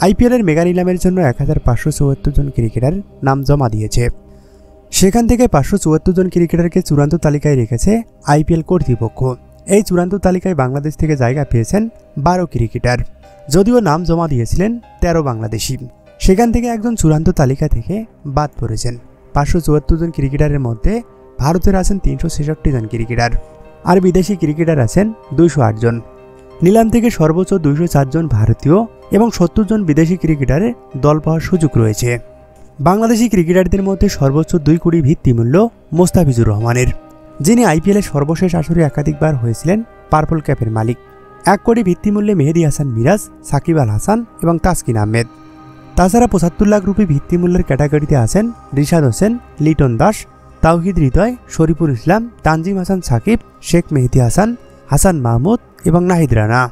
আইপিএলের মেগা নিলামের জন্য 1574 জন ক্রিকেটার নাম জমা দিয়েছে। সেখান থেকে 574 জন ক্রিকেটারকে চূড়ান্ত তালিকায় রেখেছে আইপিএল কর্তৃপক্ষ। এই চূড়ান্ত তালিকায় বাংলাদেশ থেকে জায়গা পেয়েছেন 12 ক্রিকেটার, যদিও নাম জমা দিয়েছিলেন 13 বাংলাদেশি। সেখান থেকে একজন চূড়ান্ত তালিকা থেকে বাদ পড়েছেন। 574 জন ক্রিকেটারের মধ্যে ভারতের আছেন 366 জন ক্রিকেটার, আর বিদেশি ক্রিকেটার আছেন 208 জন। নিলাম থেকে সর্বোচ্চ 204 জন ভারতীয় এবং 70 জন বিদেশি ক্রিকেটারের দল পাওয়ার সুযোগ রয়েছে। বাংলাদেশি ক্রিকেটারদের মধ্যে সর্বোচ্চ 2 কোটি ভিত্তিমূল্য মোস্তাফিজুর রহমানের, যিনি আইপিএলের সর্বশেষ আসরে একাধিকবার হয়েছিলেন পার্পল ক্যাপের মালিক। 1 কোটি ভিত্তিমূল্যে মেহেদী হাসান মিরাজ, সাকিব আল হাসান এবং তাসকিন আহমেদ। তাছাড়া 75 লাখ রুপি ভিত্তিমূল্যের ক্যাটাগরিতে আছেন রিশাদ হোসেন, লিটন দাস, তাওহিদ হৃদয়, শরীফুল ইসলাম, তানজিম হাসান সাকিব, শেখ মেহেদী হাসান, হাসান মাহমুদ এবং নাহিদ রানা।